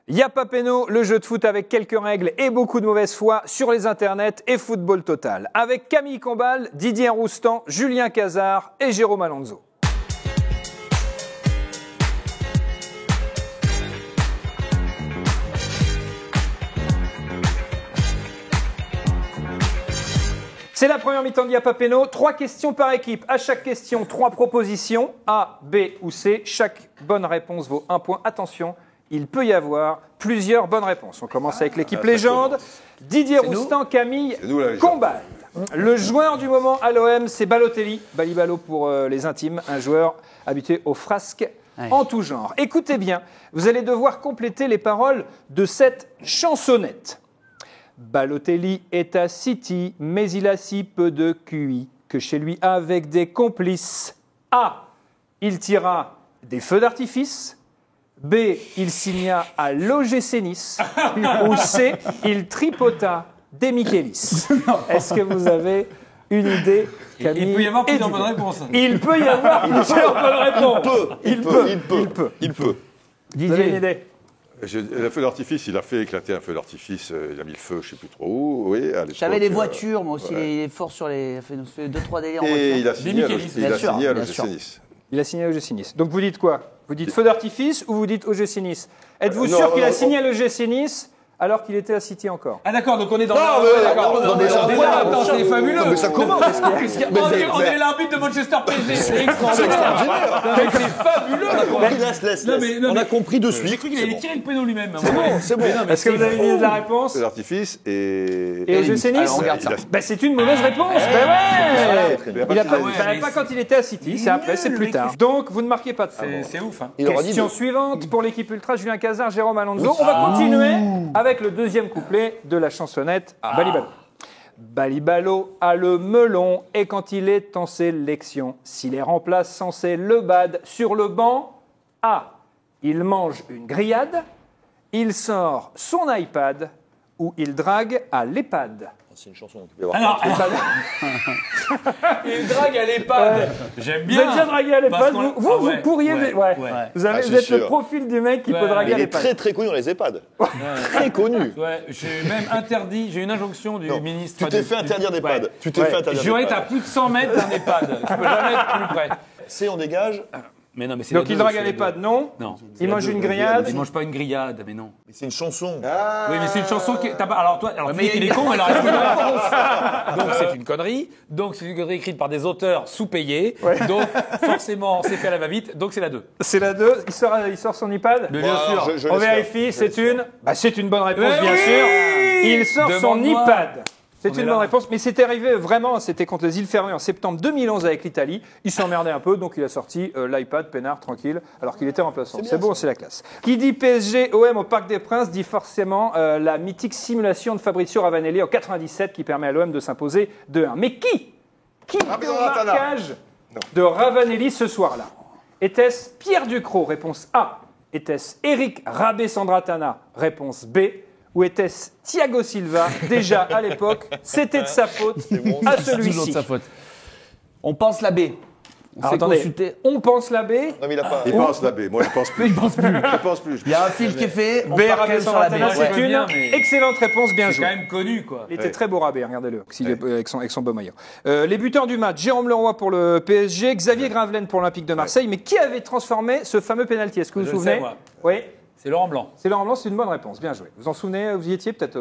Yapa Péno, le jeu de foot avec quelques règles et beaucoup de mauvaise foi sur les internets et football total. Avec Camille Combal, Didier Roustan, Julien Cazard et Jérôme Alonso. C'est la première mi-temps de Yapa Péno. 3 questions par équipe. À chaque question, 3 propositions. A, B ou C. Chaque bonne réponse vaut 1 point. Attention, il peut y avoir plusieurs bonnes réponses. On commence avec l'équipe légende. Didier Roustan, Camille Combal. Le joueur du moment à l'OM, c'est Balotelli. Balibalo pour les intimes. Un joueur habitué aux frasques en tout genre. Écoutez bien, vous allez devoir compléter les paroles de cette chansonnette. Balotelli est à City, mais il a si peu de QI que chez lui, avec des complices. A. Il tira des feux d'artifice. B. Il signa à l'OGC Nice. Ou C. Il tripota des Michelis. Est-ce que vous avez une idée, Camille? Il peut y avoir plusieurs bonnes réponses. Il peut y avoir plusieurs bonnes réponses. Il peut. Vous avez une idée? Le feu d'artifice, il a fait éclater un feu d'artifice, il a mis le feu, je ne sais plus trop où. Oui, j'avais les voitures, moi aussi, il est fort sur les. Il a fait 2-3 délires en voiture. Et il a signé à l'OGC Nice. Il a signé à l'OGC Nice. Donc vous dites quoi? Vous dites feu d'artifice ou vous dites OGC Nice? Êtes-vous sûr qu'il a signé à l'OGC Nice alors qu'il était à City encore? Ah d'accord, donc on est dans c'est fabuleux. Mais ça commence. On est l'arbitre de Manchester PSG. C'est extraordinaire. C'est fabuleux. On a compris de suite. J'ai cru qu'il allait tirer le péno lui-même. C'est bon. Est-ce que vous avez une idée de la réponse? Feu d'artifice et OGC Nice. C'est une mauvaise réponse. Il n'a pas quand il était à City, c'est après, c'est plus tard. Donc vous ne marquez pas de points. C'est ouf. Question suivante pour l'équipe ultra, Julien Cazard, Jérôme Alonso. On va continuer avec le deuxième couplet de la chansonnette Balibalo. Balibalo a le melon et quand il est en sélection, s'il est remplaçant, c'est le bad sur le banc. A. Il mange une grillade, il sort son iPad ou il drague à l'EHPAD. C'est une chanson, tu peux avoir. Il drague à l'EHPAD. J'aime bien. Vous êtes déjà dragué à l'EHPAD. Vous pourriez. Vous êtes le profil du mec qui peut draguer à l'EHPAD. Il est très très connu dans les EHPAD. Très connu. J'ai même interdit, j'ai une injonction du ministre. Tu t'es fait interdire d'EHPAD. Je vais être à plus de 100 mètres d'un EHPAD. Tu peux jamais être plus près. C'est on dégage. Mais non, mais c'est donc il drague à l'EHPAD, non? Non. Il mange une grillade? Il mange pas une grillade, mais non. Mais c'est une chanson. Oui, mais c'est une chanson qui. Alors toi, tu dis qu'il est con, alors écoute la réponse. Donc c'est une connerie. Donc c'est une connerie écrite par des auteurs sous-payés. Donc forcément, c'est fait à la va-vite. Donc c'est la 2. C'est la 2. Il sort son iPad? Mais bien sûr. On vérifie. C'est une bonne réponse, bien sûr. Il sort son iPad. C'est une bonne réponse, mais c'était arrivé vraiment, c'était contre les îles Féroé en septembre 2011 avec l'Italie. Il s'emmerdait un peu, donc il a sorti l'iPad, peinard, tranquille, alors qu'il était remplaçant. C'est bon, c'est la classe. Qui dit PSG, OM au Parc des Princes, dit forcément la mythique simulation de Fabrizio Ravanelli en 97 qui permet à l'OM de s'imposer 2-1. Mais qui était au marquage de Ravanelli ce soir-là? Était-ce Pierre Ducrot? Réponse A. Était-ce Eric Rabé-Sandratana? Réponse B. Ou était-ce Thiago Silva? Déjà à l'époque, c'était de sa faute à celui-ci. On pense la B. On pense la B. Non, mais il a pas. Il pense la B. Moi, je pense plus. Il pense plus. Je pense plus. Il y a un film qui est fait. On B, part Rabé sur la B. c'est une excellente réponse, bien C'est jouée. quand même connu, quoi. Il était très beau Rabé, regardez-le, avec son beau maillot. Les buteurs du match, Jérôme Leroy pour le PSG, Xavier Gravelaine pour l'Olympique de Marseille. Mais qui avait transformé ce fameux pénalty? Est-ce que vous vous souvenez? Oui. C'est Laurent Blanc. C'est Laurent Blanc, c'est une bonne réponse, bien joué. Vous en souvenez, vous y étiez peut-être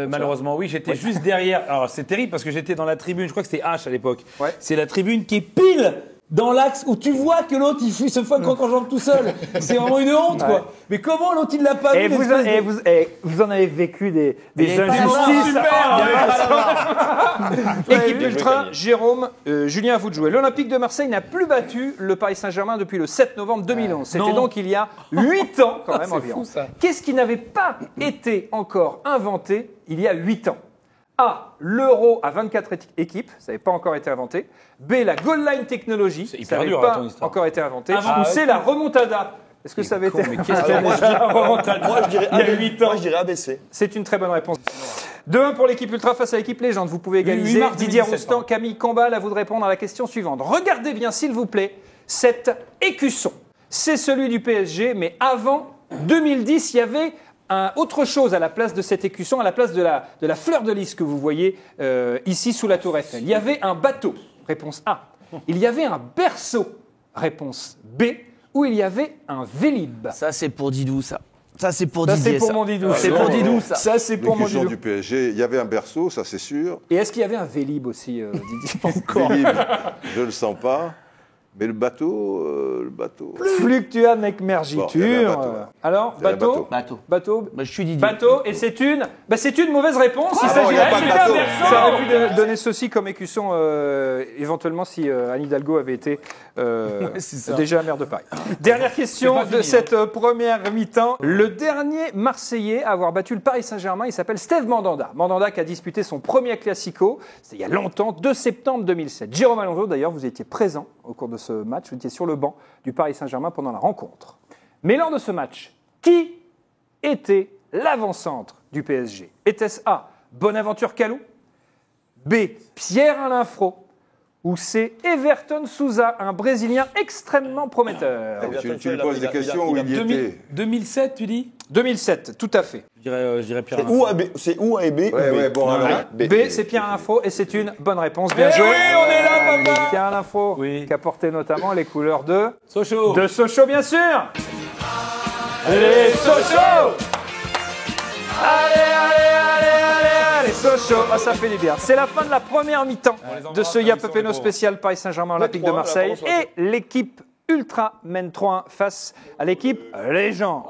malheureusement, oui, j'étais juste derrière. Alors c'est terrible parce que j'étais dans la tribune, je crois que c'était H à l'époque. Ouais. C'est la tribune qui est pile dans l'axe où tu vois que l'autre il se fait croc en jambe tout seul. C'est vraiment une honte, quoi. Mais comment l'autre il l'a pas vu? Vous en avez vécu des injustices. Équipe ultra, Jérôme, Julien, à vous de jouer. L'Olympique de Marseille n'a plus battu le Paris Saint-Germain depuis le 7 novembre 2011. C'était donc il y a 8 ans quand même environ. Qu'est-ce qui n'avait pas été encore inventé il y a 8 ans? A. L'euro à 24 équipes, ça n'avait pas encore été inventé. B. La goal line technologie, ça n'avait pas encore été inventé. Ou C. La remontada. Est-ce que ça avait été Moi, je dirais il y a 8 ans. Moi, je dirais ABC. C'est une très bonne réponse. 2-1 pour l'équipe ultra face à l'équipe légende. Vous pouvez égaliser. Didier Roustan, Camille Combal, à vous de répondre à la question suivante. Regardez bien, s'il vous plaît, cet écusson. C'est celui du PSG, mais avant 2010, il y avait autre chose à la place de cet écusson, à la place de la fleur de lys que vous voyez ici sous la tour Eiffel. Il y avait un bateau, réponse A. Il y avait un berceau, réponse B. Ou il y avait un Vélib. Ça, c'est pour Didou, ça. Ça, c'est pour Ça, Didier. c'est pour mon Didou. C'est pour Didou, ça. Ça, c'est pour mon L'écusson Didou. du PSG, il y avait un berceau, ça c'est sûr. Et est-ce qu'il y avait un Vélib aussi, Didier? Vélib, je ne le sens pas. Mais le bateau. Fluctuam Bon, il y avait un mergitur. bateau, ouais. Alors, Il y avait un bateau. Bateau. Bateau. Bah, je suis Didier. Bateau, et c'est une mauvaise réponse. Il bon, il y a s'agirait pas de d'un bateau. berceau. Ça aurait pu donner ceci comme écusson, éventuellement, si Anne Hidalgo avait été c'est ça. déjà maire de Paris. Dernière question pas de fini, cette première mi-temps. Le dernier Marseillais à avoir battu le Paris Saint-Germain, il s'appelle Steve Mandanda. Mandanda qui a disputé son premier Classico, c'était il y a longtemps, 2 septembre 2007. Jérôme Alonso, d'ailleurs, vous étiez présent au cours de ce match, vous étiez sur le banc du Paris Saint-Germain pendant la rencontre. Mais lors de ce match, qui était l'avant-centre du PSG? Était-ce A, Bonaventure Kalou, B, Pierre-Alain Fro, ou C, Everton Souza, un Brésilien extrêmement prometteur? Tu me poses des questions où il y était. 2007, tu dis 2007, tout à fait. Je dirais Pierre. C'est ou A et B. Ouais, bon, alors. B, c'est Pierre-Alain Fro, et c'est une bonne réponse. Bien joué. oui, on est là, papa. Pierre-Alain Fro, Oui. qui a porté notamment les couleurs de Sochaux. Sochaux, bien sûr. Allez, Sochaux. Allez, Sochaux. Ah, ça fait du bien. C'est la fin de la première mi-temps de ce Yapepeno spécial Paris Saint-Germain Olympique de Marseille. Et l'équipe Ultra mène 3-1 face à l'équipe Légende.